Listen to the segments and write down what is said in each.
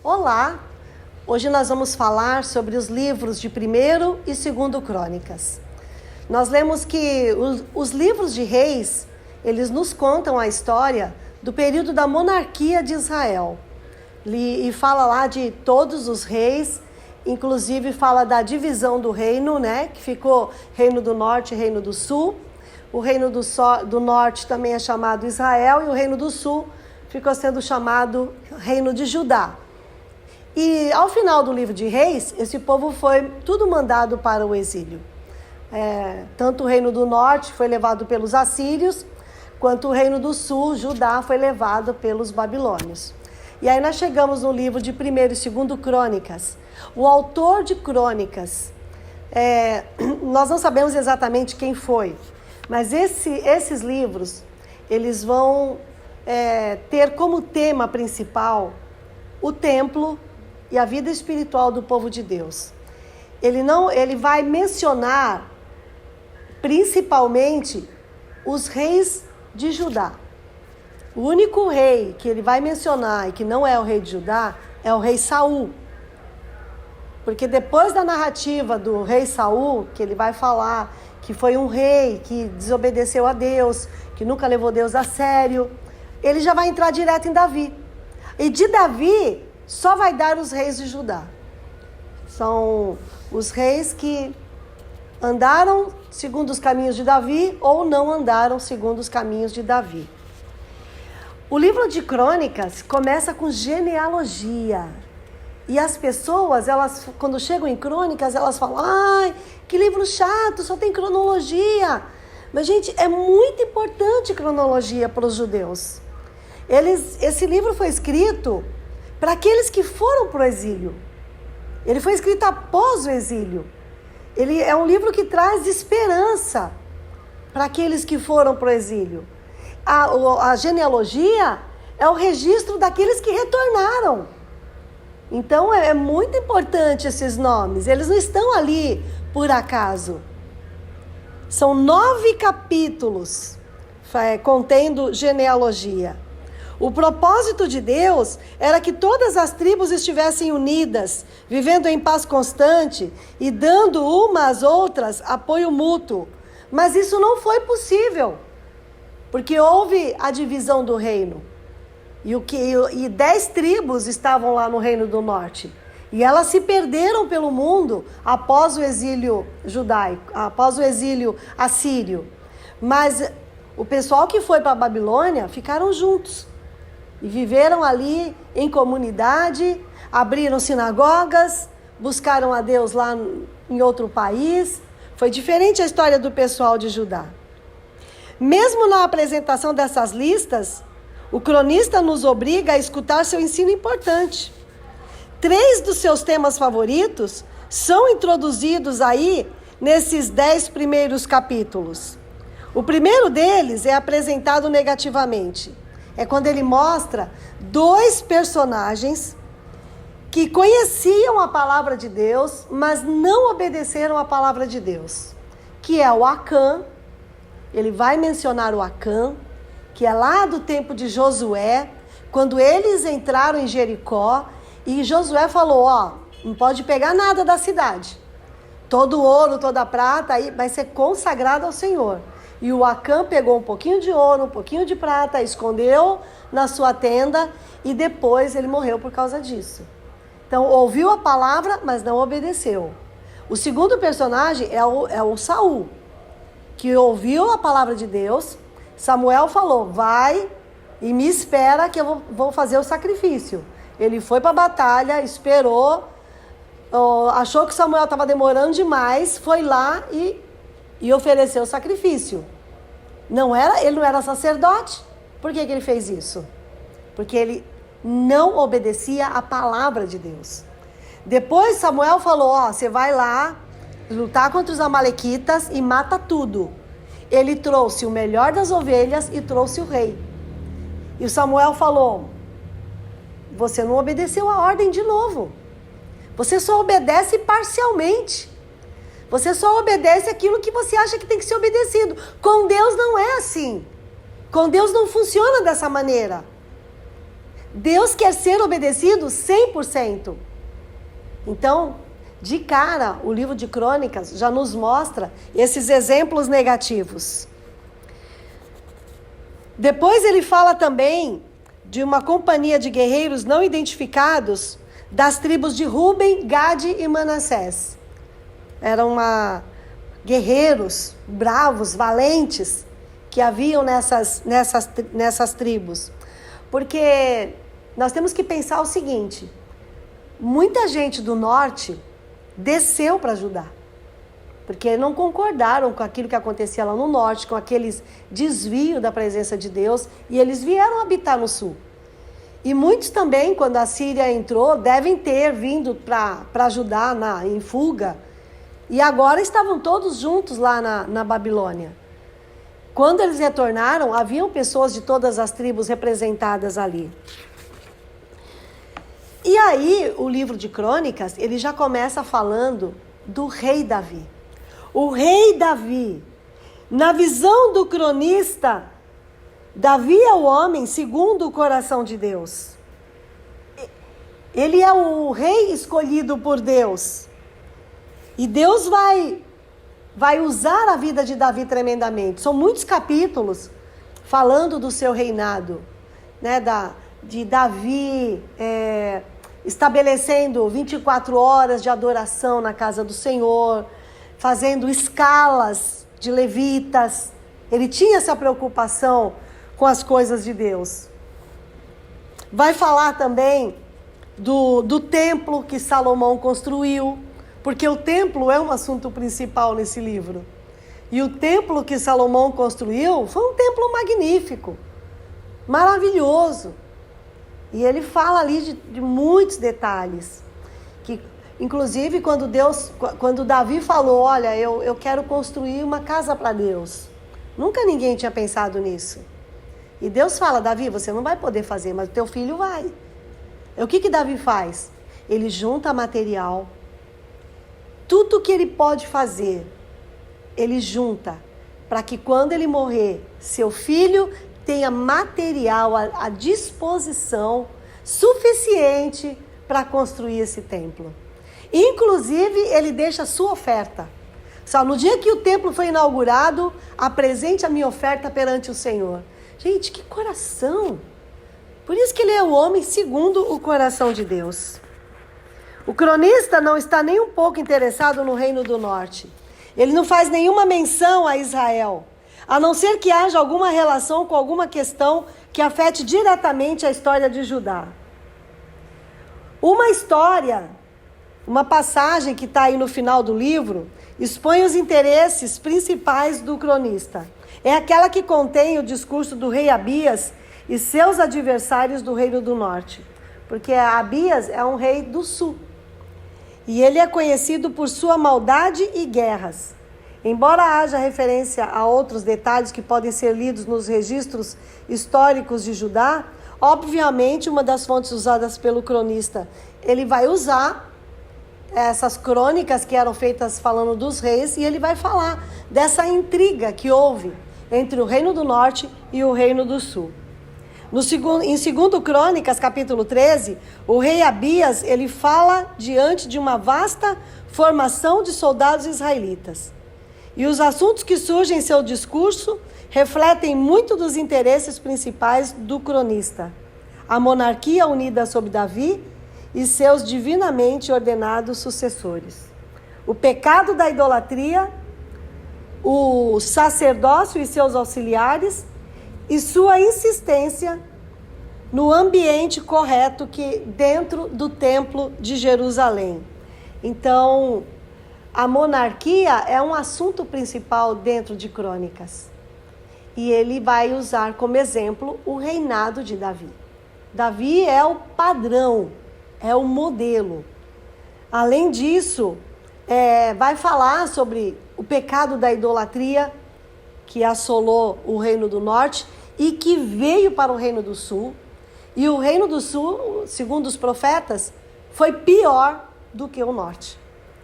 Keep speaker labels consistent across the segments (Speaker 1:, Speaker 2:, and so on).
Speaker 1: Olá! Hoje nós vamos falar sobre os livros de 1º e 2º Crônicas. Nós lemos que os livros de reis, eles nos contam a história do período da monarquia de Israel. E fala lá de todos os reis, inclusive fala da divisão do reino, né? Que ficou Reino do Norte e Reino do Sul. O Reino do Norte também é chamado Israel e o Reino do Sul ficou sendo chamado Reino de Judá. E ao final do livro de Reis, esse povo foi tudo mandado para o exílio. Tanto o Reino do Norte foi levado pelos assírios, quanto o Reino do Sul, Judá, foi levado pelos babilônios. E aí nós chegamos no livro de 1º e 2º Crônicas. O autor de Crônicas, nós não sabemos exatamente quem foi, mas esses livros, eles vão ter como tema principal o templo e a vida espiritual do povo de Deus. Ele vai mencionar principalmente os reis de Judá. O único rei que ele vai mencionar e que não é o rei de Judá é o rei Saul. Porque depois da narrativa do rei Saul, que ele vai falar que foi um rei que desobedeceu a Deus, que nunca levou Deus a sério, ele já vai entrar direto em Davi. E de Davi só vai dar os reis de Judá. São os reis que andaram segundo os caminhos de Davi ou não andaram segundo os caminhos de Davi. O livro de Crônicas começa com genealogia. E as pessoas, elas, quando chegam em Crônicas, elas falam: ai, que livro chato, só tem cronologia. Mas, gente, é muito importante cronologia para os judeus. Esse livro foi escrito para aqueles que foram para o exílio. Ele foi escrito após o exílio. Ele é um livro que traz esperança para aqueles que foram para o exílio. A genealogia é o registro daqueles que retornaram. Então é muito importante esses nomes. Eles não estão ali por acaso. São 9 capítulos contendo genealogia. O propósito de Deus era que todas as tribos estivessem unidas, vivendo em paz constante e dando uma às outras apoio mútuo. Mas isso não foi possível, porque houve a divisão do reino. E 10 tribos estavam lá no Reino do Norte. E elas se perderam pelo mundo após o exílio judaico, após o exílio assírio. Mas o pessoal que foi para a Babilônia ficaram juntos. E viveram ali em comunidade, abriram sinagogas, buscaram a Deus lá em outro país. Foi diferente a história do pessoal de Judá. Mesmo na apresentação dessas listas, o cronista nos obriga a escutar seu ensino importante. 3 dos seus temas favoritos são introduzidos aí nesses 10 primeiros capítulos. O primeiro deles é apresentado negativamente. É quando ele mostra 2 personagens que conheciam a palavra de Deus, mas não obedeceram a palavra de Deus. Que é o Acã. Ele vai mencionar o Acã, que é lá do tempo de Josué, quando eles entraram em Jericó, e Josué falou: não pode pegar nada da cidade. Todo ouro, toda prata aí vai ser consagrado ao Senhor. E o Acã pegou um pouquinho de ouro, um pouquinho de prata, escondeu na sua tenda e depois ele morreu por causa disso. Então, ouviu a palavra, mas não obedeceu. O segundo personagem é o Saul, que ouviu a palavra de Deus. Samuel falou: vai e me espera que eu vou fazer o sacrifício. Ele foi para a batalha, esperou, achou que Samuel estava demorando demais, foi lá e ofereceu o sacrifício. Ele não era sacerdote. Por que ele fez isso? Porque ele não obedecia a palavra de Deus. Depois Samuel falou: você vai lá lutar contra os amalequitas e mata tudo. Ele trouxe o melhor das ovelhas e trouxe o rei. E o Samuel falou: você não obedeceu a ordem de novo. Você só obedece parcialmente. Você só obedece aquilo que você acha que tem que ser obedecido. Com Deus não é assim. Com Deus não funciona dessa maneira. Deus quer ser obedecido 100%. Então, de cara, o livro de Crônicas já nos mostra esses exemplos negativos. Depois ele fala também de uma companhia de guerreiros não identificados das tribos de Ruben, Gade e Manassés. Eram guerreiros bravos, valentes, que haviam nessas tribos. Porque nós temos que pensar o seguinte: muita gente do norte desceu para ajudar, porque não concordaram com aquilo que acontecia lá no norte, com aqueles desvios da presença de Deus, e eles vieram habitar no sul. E muitos também, quando a Síria entrou, devem ter vindo para ajudar em fuga, e agora estavam todos juntos lá na Babilônia. Quando eles retornaram, haviam pessoas de todas as tribos representadas ali. E aí, o livro de Crônicas, ele já começa falando do rei Davi. O rei Davi, na visão do cronista, Davi é o homem segundo o coração de Deus. Ele é o rei escolhido por Deus. E Deus vai usar a vida de Davi tremendamente. São muitos capítulos falando do seu reinado, né? De Davi estabelecendo 24 horas de adoração na casa do Senhor, fazendo escalas de levitas. Ele tinha essa preocupação com as coisas de Deus. Vai falar também do templo que Salomão construiu, porque o templo é um assunto principal nesse livro. E o templo que Salomão construiu foi um templo magnífico, maravilhoso. E ele fala ali de muitos detalhes. Que, inclusive, quando Davi falou, olha, eu quero construir uma casa para Deus. Nunca ninguém tinha pensado nisso. E Deus fala, Davi, você não vai poder fazer, mas o teu filho vai. E o que Davi faz? Ele junta material. Tudo que ele pode fazer, ele junta. Para que quando ele morrer, seu filho tenha material à disposição suficiente para construir esse templo. Inclusive, ele deixa a sua oferta. Só no dia que o templo foi inaugurado, apresente a minha oferta perante o Senhor. Gente, que coração! Por isso que ele é o homem segundo o coração de Deus. O cronista não está nem um pouco interessado no Reino do Norte. Ele não faz nenhuma menção a Israel, a não ser que haja alguma relação com alguma questão que afete diretamente a história de Judá. Uma passagem que está aí no final do livro, expõe os interesses principais do cronista. É aquela que contém o discurso do rei Abias e seus adversários do Reino do Norte. Porque Abias é um rei do sul. E ele é conhecido por sua maldade e guerras. Embora haja referência a outros detalhes que podem ser lidos nos registros históricos de Judá, obviamente, uma das fontes usadas pelo cronista, ele vai usar essas crônicas que eram feitas falando dos reis, e ele vai falar dessa intriga que houve entre o Reino do Norte e o Reino do Sul. Em 2 Crônicas, capítulo 13, o rei Abias, ele fala diante de uma vasta formação de soldados israelitas. E os assuntos que surgem em seu discurso refletem muito dos interesses principais do cronista. A monarquia unida sob Davi e seus divinamente ordenados sucessores. O pecado da idolatria, o sacerdócio e seus auxiliares, e sua insistência no ambiente correto dentro do templo de Jerusalém. Então, a monarquia é um assunto principal dentro de Crônicas. E ele vai usar como exemplo o reinado de Davi. Davi é o padrão, é o modelo. Além disso, vai falar sobre o pecado da idolatria que assolou o Reino do Norte e que veio para o Reino do Sul. E o Reino do Sul, segundo os profetas, foi pior do que o Norte.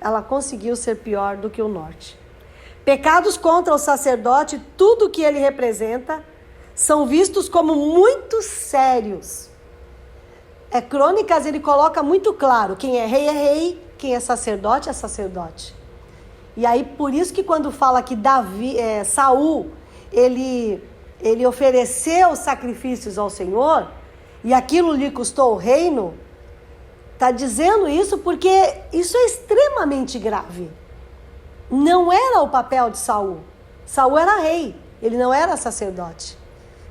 Speaker 1: Ela conseguiu ser pior do que o Norte. Pecados contra o sacerdote, tudo que ele representa, são vistos como muito sérios. Crônicas, ele coloca muito claro, quem é rei, quem é sacerdote. E aí, por isso que quando fala que Saul, ele ofereceu sacrifícios ao Senhor, e aquilo lhe custou o reino, está dizendo isso porque isso é extremamente grave. Não era o papel de Saul. Saul era rei, ele não era sacerdote.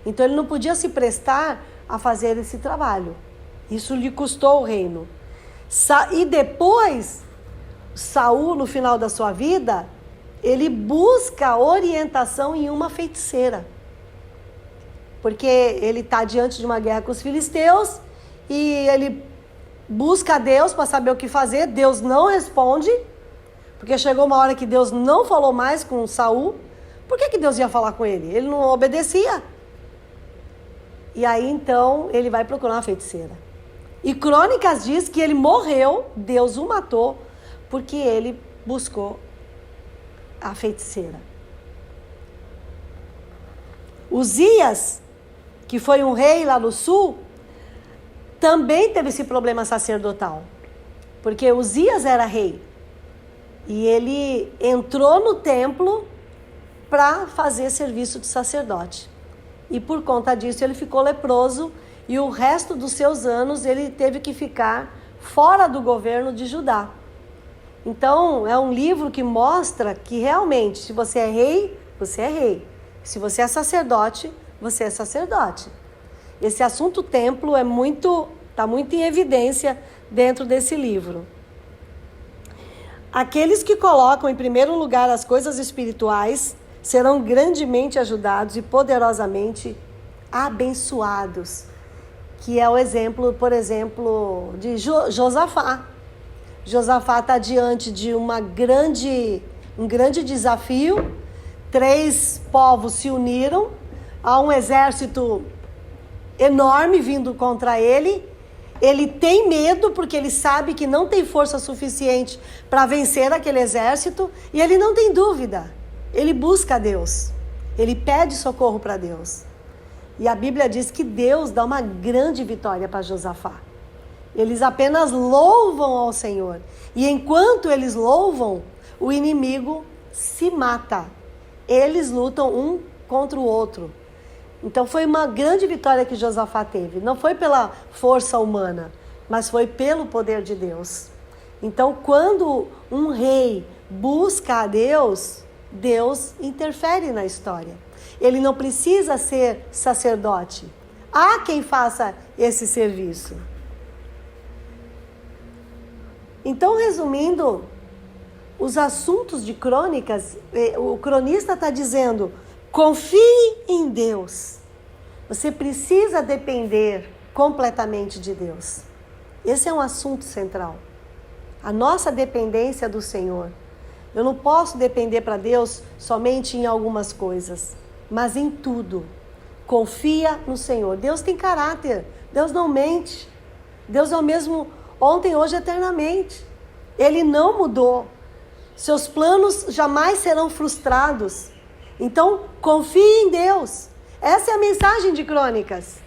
Speaker 1: Então ele não podia se prestar a fazer esse trabalho. Isso lhe custou o reino. E depois, Saul, no final da sua vida, ele busca orientação em uma feiticeira. Porque ele está diante de uma guerra com os filisteus e ele busca a Deus para saber o que fazer. Deus não responde, porque chegou uma hora que Deus não falou mais com Saul. Por que Deus ia falar com ele? Ele não obedecia. E aí então ele vai procurar uma feiticeira. E Crônicas diz que ele morreu, Deus o matou, porque ele buscou a feiticeira. Uzias, que foi um rei lá no sul, também teve esse problema sacerdotal. Porque Uzias era rei. E ele entrou no templo para fazer serviço de sacerdote. E por conta disso ele ficou leproso e o resto dos seus anos ele teve que ficar fora do governo de Judá. Então é um livro que mostra que realmente se você é rei, você é rei. Se você é sacerdote, você é sacerdote. Esse assunto templo está muito em evidência dentro desse livro. Aqueles que colocam em primeiro lugar as coisas espirituais serão grandemente ajudados e poderosamente abençoados. Que é o exemplo, por exemplo, de Josafá. Josafá está diante de um grande desafio. 3 povos se uniram. Há um exército enorme vindo contra ele. Ele tem medo porque ele sabe que não tem força suficiente para vencer aquele exército. E ele não tem dúvida. Ele busca a Deus. Ele pede socorro para Deus. E a Bíblia diz que Deus dá uma grande vitória para Josafá. Eles apenas louvam ao Senhor. E enquanto eles louvam, o inimigo se mata. Eles lutam um contra o outro. Então foi uma grande vitória que Josafá teve. Não foi pela força humana, mas foi pelo poder de Deus. Então quando um rei busca a Deus, Deus interfere na história. Ele não precisa ser sacerdote. Há quem faça esse serviço. Então, resumindo, os assuntos de Crônicas, o cronista está dizendo, confie em Deus. Você precisa depender completamente de Deus. Esse é um assunto central. A nossa dependência do Senhor. Eu não posso depender para Deus somente em algumas coisas, mas em tudo. Confia no Senhor. Deus tem caráter. Deus não mente. Deus é o mesmo ontem, hoje, eternamente. Ele não mudou. Seus planos jamais serão frustrados. Então, confie em Deus. Essa é a mensagem de Crônicas.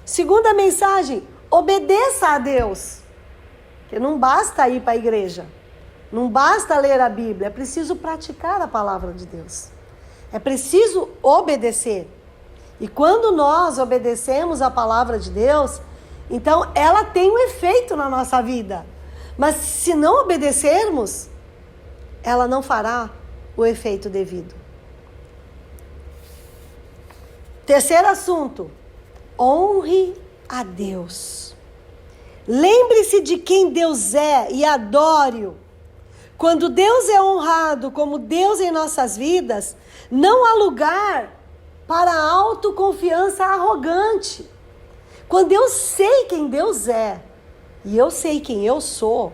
Speaker 1: Segunda mensagem, obedeça a Deus. Porque não basta ir para a igreja. Não basta ler a Bíblia. É preciso praticar a palavra de Deus. É preciso obedecer. E quando nós obedecemos a palavra de Deus, então ela tem um efeito na nossa vida. Mas se não obedecermos, ela não fará o efeito devido. Terceiro assunto, honre a Deus. Lembre-se de quem Deus é e adore-o. Quando Deus é honrado como Deus em nossas vidas, não há lugar para a autoconfiança arrogante. Quando eu sei quem Deus é e eu sei quem eu sou,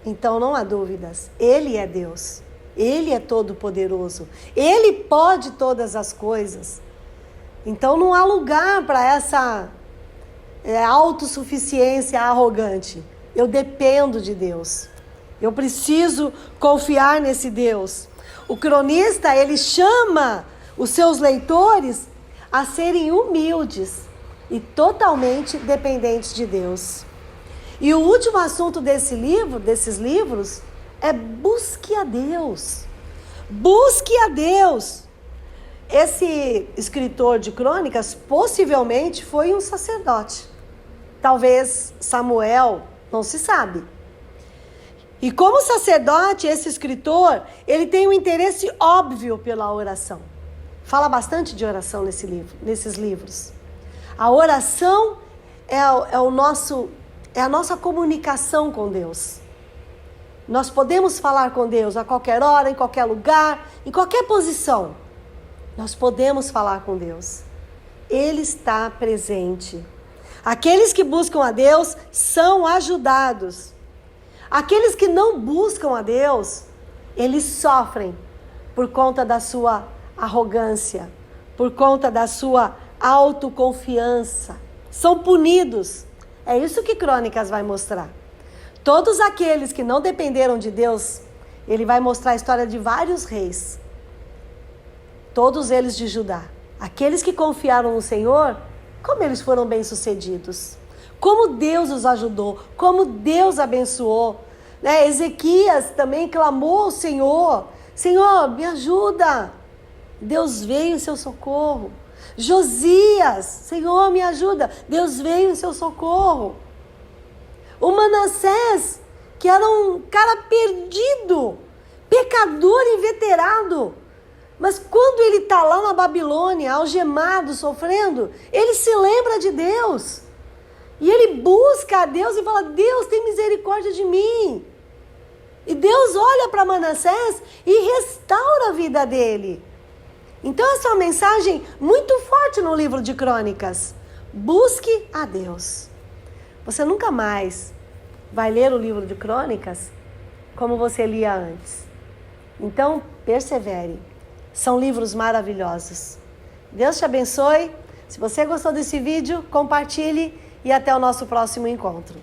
Speaker 1: então não há dúvidas. Ele é Deus. Ele é todo-poderoso. Ele pode todas as coisas. Então não há lugar para essa autossuficiência arrogante. Eu dependo de Deus. Eu preciso confiar nesse Deus. O cronista, ele chama os seus leitores a serem humildes e totalmente dependentes de Deus. E o último assunto desses livros, é busque a Deus. Busque a Deus. Esse escritor de crônicas possivelmente foi um sacerdote. Talvez Samuel, não se sabe. E como sacerdote, esse escritor, ele tem um interesse óbvio pela oração. Fala bastante de oração nesses livros. A oração é a nossa comunicação com Deus. Nós podemos falar com Deus a qualquer hora, em qualquer lugar, em qualquer posição. Nós podemos falar com Deus. Ele está presente. Aqueles que buscam a Deus são ajudados. Aqueles que não buscam a Deus, eles sofrem por conta da sua arrogância, por conta da sua autoconfiança. São punidos. É isso que Crônicas vai mostrar. Todos aqueles que não dependeram de Deus, ele vai mostrar a história de vários reis. Todos eles de Judá. Aqueles que confiaram no Senhor, como eles foram bem-sucedidos. Como Deus os ajudou, como Deus abençoou. Ezequias também clamou ao Senhor. Senhor, me ajuda. Deus veio em seu socorro. Josias, Senhor, me ajuda. Deus veio em seu socorro. O Manassés, que era um cara perdido, pecador inveterado. Mas quando ele está lá na Babilônia, algemado, sofrendo, ele se lembra de Deus. E ele busca a Deus e fala, Deus, tem misericórdia de mim. E Deus olha para Manassés e restaura a vida dele. Então essa é uma mensagem muito forte no livro de Crônicas. Busque a Deus. Você nunca mais vai ler o livro de Crônicas como você lia antes. Então, persevere. São livros maravilhosos. Deus te abençoe. Se você gostou desse vídeo, compartilhe e até o nosso próximo encontro.